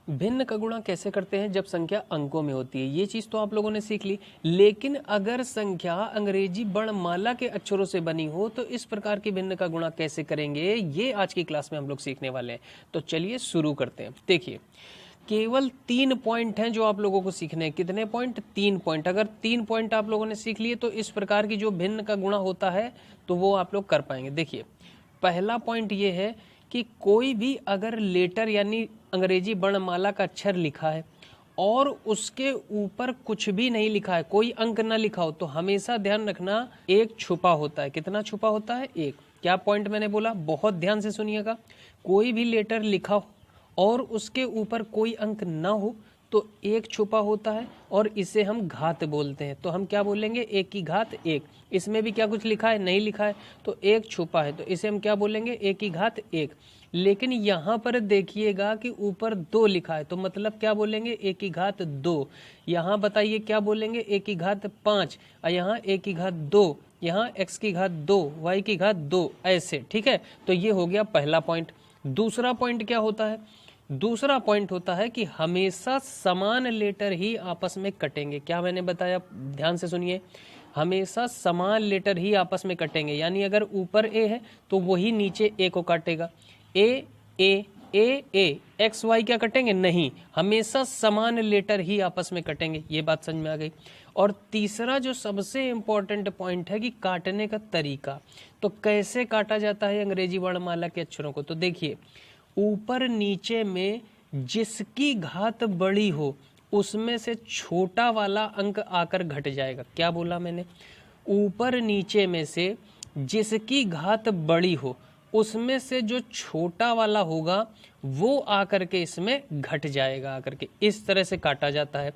भिन्न का गुणा कैसे करते हैं जब संख्या अंकों में होती है, ये चीज तो आप लोगों ने सीख ली। लेकिन अगर संख्या अंग्रेजी वर्णमाला के अक्षरों से बनी हो तो इस प्रकार की भिन्न का गुणा कैसे करेंगे, ये आज की क्लास में हम लोग सीखने वाले हैं। तो चलिए शुरू करते हैं। देखिए केवल 3 पॉइंट हैं जो आप लोगों को सीखने हैं। कितने पॉइंट? 3 पॉइंट। अगर 3 पॉइंट आप लोगों ने सीख लिए तो इस प्रकार की जो भिन्न का गुणा होता है तो वो आप लोग कर पाएंगे। देखिए पहला पॉइंट ये है कि कोई भी अगर लेटर यानी अंग्रेजी वर्णमाला का अक्षर लिखा है और उसके ऊपर कुछ भी नहीं लिखा है, कोई अंक ना लिखा हो, तो हमेशा ध्यान रखना एक छुपा होता है। कितना छुपा होता है? एक। क्या पॉइंट मैंने बोला, बहुत ध्यान से सुनिएगा। कोई भी लेटर लिखा हो और उसके ऊपर कोई अंक ना हो तो एक छुपा होता है और इसे हम घात बोलते हैं। तो हम क्या बोलेंगे? एक की घात एक। इसमें भी क्या कुछ लिखा है? नहीं लिखा है, तो एक छुपा है, तो इसे हम क्या बोलेंगे? एक की घात एक। लेकिन यहाँ पर देखिएगा कि ऊपर 2 लिखा है, तो मतलब क्या बोलेंगे? एक की घात 2। यहाँ बताइए क्या बोलेंगे? एक की घात 5, और यहाँ एक की घात 2, यहाँ x की घात 2, y की घात 2, ऐसे। ठीक है, तो ये हो गया पहला पॉइंट। दूसरा पॉइंट क्या होता है? दूसरा पॉइंट होता है कि हमेशा समान लेटर ही आपस में कटेंगे। क्या मैंने बताया? ध्यान से सुनिए, हमेशा समान लेटर ही आपस में कटेंगे। यानी अगर ऊपर ए है तो वही नीचे ए को काटेगा। ए ए ए ए, एक्स वाई क्या कटेंगे? नहीं, हमेशा समान लेटर ही आपस में कटेंगे। ये बात समझ में आ गई। और तीसरा जो सबसे इम्पोर्टेंट पॉइंट है कि काटने का तरीका। तो कैसे काटा जाता है अंग्रेजी वर्णमाला के अक्षरों को? तो देखिए ऊपर नीचे में जिसकी घात बड़ी हो उसमें से छोटा वाला अंक आकर घट जाएगा। क्या बोला मैंने? ऊपर नीचे में से जिसकी घात बड़ी हो उसमें से जो छोटा वाला होगा वो आकर के इसमें घट जाएगा आकर के। इस तरह से काटा जाता है।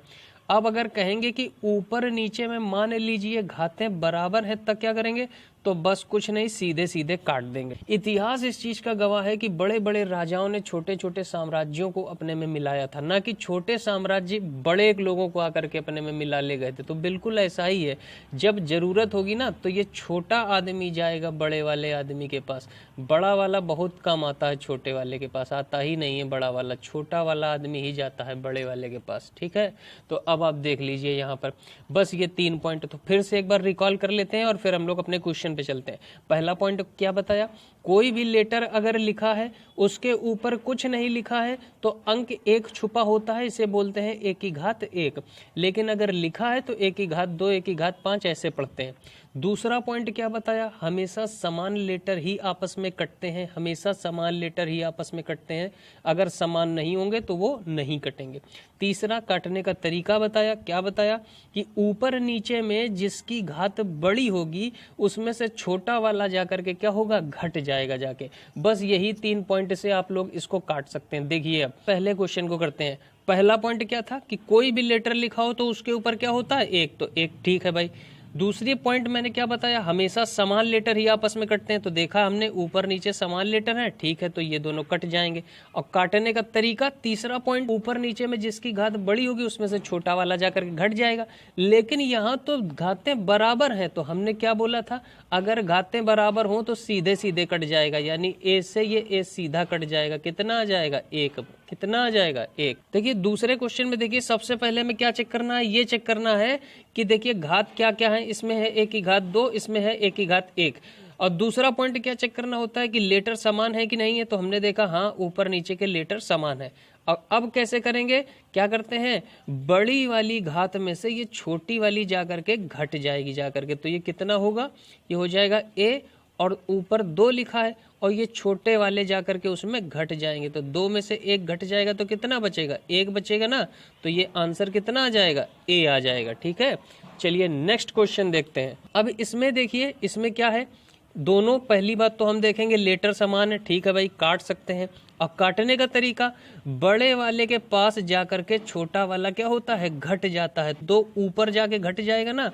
अब अगर कहेंगे कि ऊपर नीचे में मान लीजिए घातें बराबर है, तब क्या करेंगे? तो बस कुछ नहीं, सीधे सीधे काट देंगे। इतिहास इस चीज का गवाह है कि बड़े बड़े राजाओं ने छोटे छोटे साम्राज्यों को अपने में मिलाया था, ना कि छोटे साम्राज्य बड़े लोगों को आकर के अपने में मिला ले गए थे। तो बिल्कुल ऐसा ही है, जब जरूरत होगी ना तो ये छोटा आदमी जाएगा बड़े वाले आदमी के पास। बड़ा वाला बहुत कम आता है, छोटे वाले के पास आता ही नहीं है बड़ा वाला, छोटा वाला आदमी ही जाता है बड़े वाले के पास। ठीक है, तो अब आप देख लीजिए यहाँ पर बस ये 3 पॉइंट। तो फिर से एक बार रिकॉल कर लेते हैं और फिर हम लोग अपने क्वेश्चन पे चलते हैं। पहला पॉइंट क्या बताया? कोई भी लेटर अगर लिखा है उसके ऊपर कुछ नहीं लिखा है तो अंक एक छुपा होता है, इसे बोलते हैं एक की घात एक। लेकिन अगर लिखा है तो एक की घात 2, एक की घात 5 ऐसे पढ़ते हैं। दूसरा पॉइंट क्या बताया? हमेशा समान लेटर ही आपस में कटते हैं। हमेशा समान लेटर ही आपस में कटते हैं, अगर समान नहीं होंगे तो वो नहीं कटेंगे। तीसरा काटने का तरीका बताया। क्या बताया? कि ऊपर नीचे में जिसकी घात बड़ी होगी उसमें से छोटा वाला जाकर के क्या होगा? घट जाएगा जाके। बस यही 3 पॉइंट से आप लोग इसको काट सकते हैं। देखिए अब पहले क्वेश्चन को करते हैं। पहला पॉइंट क्या था? कि कोई भी लेटर लिखा हो तो उसके ऊपर क्या होता है? एक। तो एक ठीक है भाई। दूसरी पॉइंट मैंने क्या बताया? हमेशा समान लेटर ही आपस में कटते हैं। तो देखा हमने ऊपर नीचे समान लेटर है, ठीक है, तो ये दोनों कट जाएंगे। और काटने का तरीका, तीसरा पॉइंट, ऊपर नीचे में जिसकी घात बड़ी होगी उसमें से छोटा वाला जाकर के घट जाएगा। लेकिन यहाँ तो घातें बराबर हैं, तो हमने क्या बोला था? अगर घातें बराबर हों तो सीधे सीधे कट जाएगा, यानी ए से ये ए सीधा कट जाएगा। कितना आ जाएगा? एक। कितना आ जाएगा? एक। देखिए दूसरे क्वेश्चन में देखिए सबसे पहले हमें क्या चेक करना है? ये चेक करना है कि देखिए घात क्या क्या है। इसमें है एक की घात 2, इसमें है एक की घात 1। और दूसरा पॉइंट क्या चेक करना होता है? कि लेटर समान है कि नहीं है। तो हमने देखा हाँ ऊपर नीचे के लेटर समान है। अब कैसे करेंगे? क्या करते हैं? बड़ी वाली घात में से ये छोटी वाली जाकर के घट जाएगी जाकर के। तो ये कितना होगा? ये हो जाएगा ए, और ऊपर 2 लिखा है और ये छोटे वाले जाकर के उसमें घट जाएंगे। तो 2 में से 1 घट जाएगा तो कितना बचेगा? 1 बचेगा ना। तो ये आंसर कितना आ जाएगा? ए आ जाएगा। ठीक है, चलिए नेक्स्ट क्वेश्चन देखते हैं। अब इसमें देखिए इसमें क्या है? दोनों, पहली बात तो हम देखेंगे लेटर समान है, ठीक है भाई, काट सकते हैं। अब काटने का तरीका, बड़े वाले के पास जाकर के छोटा वाला क्या होता है? घट जाता है। 2 ऊपर जाके घट जाएगा ना।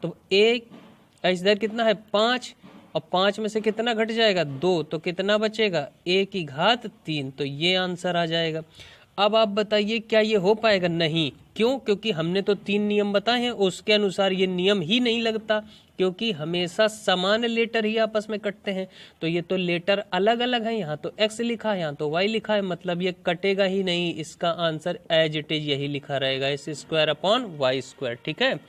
तो एक इधर कितना है? 5, और 5 में से कितना घट जाएगा? 2। तो कितना बचेगा? एक की घात 3। तो ये आंसर आ जाएगा। अब आप बताइए क्या ये हो पाएगा? नहीं। क्यों? क्योंकि हमने तो 3 नियम बताए हैं, उसके अनुसार ये नियम ही नहीं लगता, क्योंकि हमेशा समान लेटर ही आपस में कटते हैं। तो ये तो लेटर अलग अलग है, यहाँ तो x लिखा है, यहाँ तो y लिखा है, मतलब ये कटेगा ही नहीं। इसका आंसर एज इट इज यही लिखा रहेगा, इस स्क्वायर अपॉन वाई स्क्वायर। ठीक है,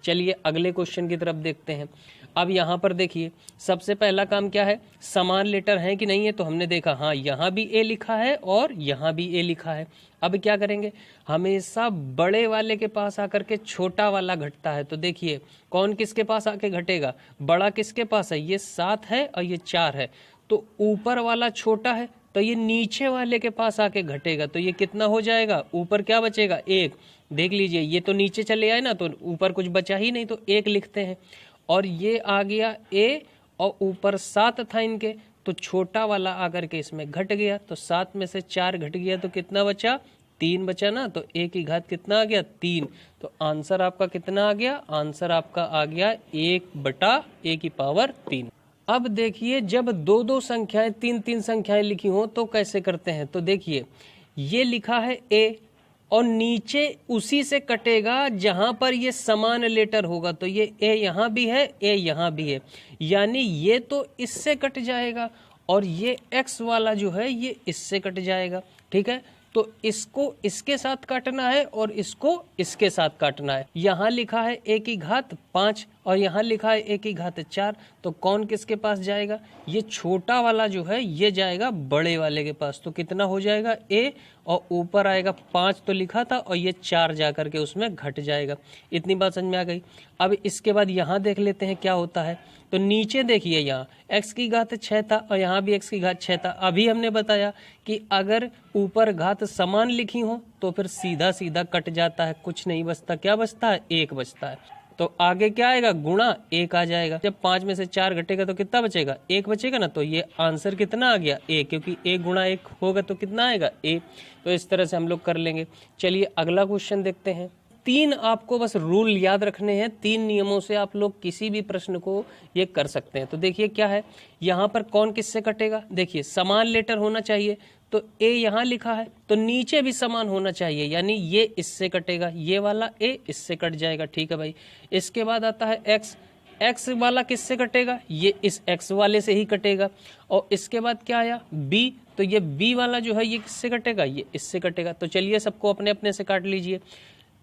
चलिए अगले क्वेश्चन की तरफ देखते हैं। अब यहाँ पर देखिए, सबसे पहला काम क्या है, समान लेटर है कि नहीं है। तो हमने देखा हाँ, यहाँ भी ए लिखा है और यहाँ भी ए लिखा है। अब क्या करेंगे, हमेशा बड़े वाले के पास आकर के छोटा वाला घटता है। तो देखिए कौन किसके पास आके घटेगा, बड़ा किसके पास है, ये 7 है और ये 4 है। तो ऊपर वाला छोटा है, तो ये नीचे वाले के पास आके घटेगा। तो ये कितना हो जाएगा, ऊपर क्या बचेगा, 1। देख लीजिए ये तो नीचे चले आए ना, तो ऊपर कुछ बचा ही नहीं, तो 1 लिखते हैं। और ये आ गया a और ऊपर 7 था इनके, तो छोटा वाला आकर के इसमें घट गया। तो 7 में से 4 घट गया तो कितना बचा, 3 बचा ना। तो a की घात कितना आ गया, 3। तो आंसर आपका कितना आ गया, आंसर आपका आ गया 1/a⁻3। अब देखिए जब दो दो संख्याएं, तीन तीन संख्याएं लिखी हो तो कैसे करते हैं। तो देखिए ये लिखा है a और नीचे उसी से कटेगा जहां पर ये समान लेटर होगा। तो ये ए यहाँ भी है, ए यहाँ भी है, यानी ये तो इससे कट जाएगा और ये एक्स वाला जो है ये इससे कट जाएगा। ठीक है, तो इसको इसके साथ काटना है और इसको इसके साथ काटना है। यहाँ लिखा है a की घात 5 और यहाँ लिखा है a की घात 4। तो कौन किसके पास जाएगा, ये छोटा वाला जो है ये जाएगा बड़े वाले के पास। तो कितना हो जाएगा a और ऊपर आएगा 5 तो लिखा था और ये 4 जाकर के उसमें घट जाएगा। इतनी बात समझ में आ गई। अब इसके बाद यहाँ देख लेते हैं क्या होता है। तो नीचे देखिए यहाँ x की घात 6 था और यहाँ भी x की घात 6 था। अभी हमने बताया कि अगर ऊपर घात समान लिखी हो तो फिर सीधा सीधा कट जाता है, कुछ नहीं बचता। क्या बचता है, 1 बचता है। तो आगे क्या आएगा, गुणा 1 आ जाएगा। जब 5 में से 4 घटेगा तो कितना बचेगा, 1 बचेगा ना। तो ये आंसर कितना आ गया, a, क्योंकि 1 गुणा 1 होगा तो कितना आएगा, a। तो इस तरह से हम लोग कर लेंगे। चलिए अगला क्वेश्चन देखते हैं। 3 आपको बस रूल याद रखने हैं, 3 नियमों से आप लोग किसी भी प्रश्न को ये कर सकते हैं। तो देखिए क्या है, यहाँ पर कौन किससे कटेगा, देखिए समान लेटर होना चाहिए। तो a यहाँ लिखा है तो नीचे भी समान होना चाहिए, यानी ये इससे कटेगा, ये वाला a इससे कट जाएगा। ठीक है भाई। इसके बाद आता है x, x वाला किससे कटेगा, ये इस x वाले से ही कटेगा। और इसके बाद क्या आया b, तो ये b वाला जो है ये किससे कटेगा, ये इससे कटेगा। तो चलिए सबको अपने अपने से काट लीजिए।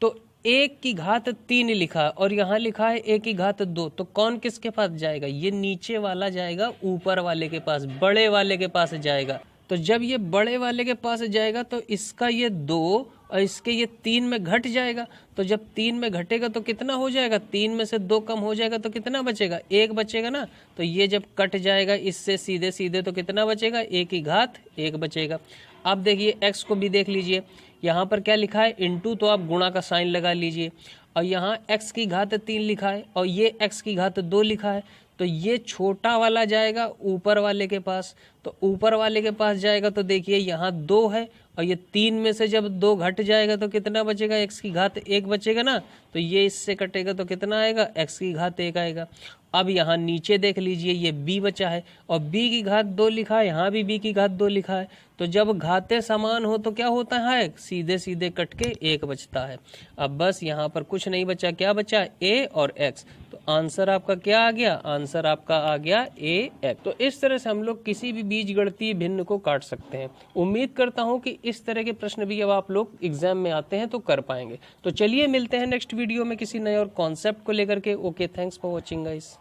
तो 1 की घात 3 लिखा है और यहाँ लिखा है 1 की घात 2। तो कौन किसके पास जाएगा, ये नीचे वाला जाएगा ऊपर वाले के पास, बड़े वाले के पास जाएगा। तो जब ये बड़े वाले के पास जाएगा तो इसका ये 2 और इसके ये 3 में घट जाएगा। तो जब 3 में घटेगा तो कितना हो जाएगा, 3 में से 2 कम हो जाएगा तो कितना बचेगा, 1 बचेगा ना। तो ये जब कट जाएगा इससे सीधे सीधे तो कितना बचेगा, 1 की घात 1 बचेगा। अब देखिए x को भी देख लीजिए, यहाँ पर क्या लिखा है, इनटू, तो आप गुणा का साइन लगा लीजिए। और यहाँ x की घात 3 लिखा है और ये x की घात 2 लिखा है। तो ये छोटा वाला जाएगा ऊपर वाले के पास। तो ऊपर वाले के पास जाएगा तो देखिए यहाँ 2 है और ये 3 में से जब 2 घट जाएगा तो कितना बचेगा, x की घात 1 बचेगा ना। तो ये इससे कटेगा तो कितना आएगा, x की घात 1 आएगा। अब यहाँ नीचे देख लीजिए ये b बचा है और b की घात 2 लिखा है, यहाँ भी b की घात 2 लिखा है। तो जब घातें समान हो तो क्या होता है, सीधे सीधे कट के 1 बचता है। अब बस यहाँ पर कुछ नहीं बचा, क्या बचा, a और x। तो आंसर आपका क्या आ गया, आंसर आपका आ गया a। तो इस तरह से हम लोग किसी भी बीजगणितीय भिन्न को काट सकते हैं। उम्मीद करता हूँ कि इस तरह के प्रश्न भी अब आप लोग एग्जाम में आते हैं तो कर पाएंगे। तो चलिए मिलते हैं नेक्स्ट वीडियो में किसी नए और कॉन्सेप्ट को लेकर के। Okay, thanks for watching guys.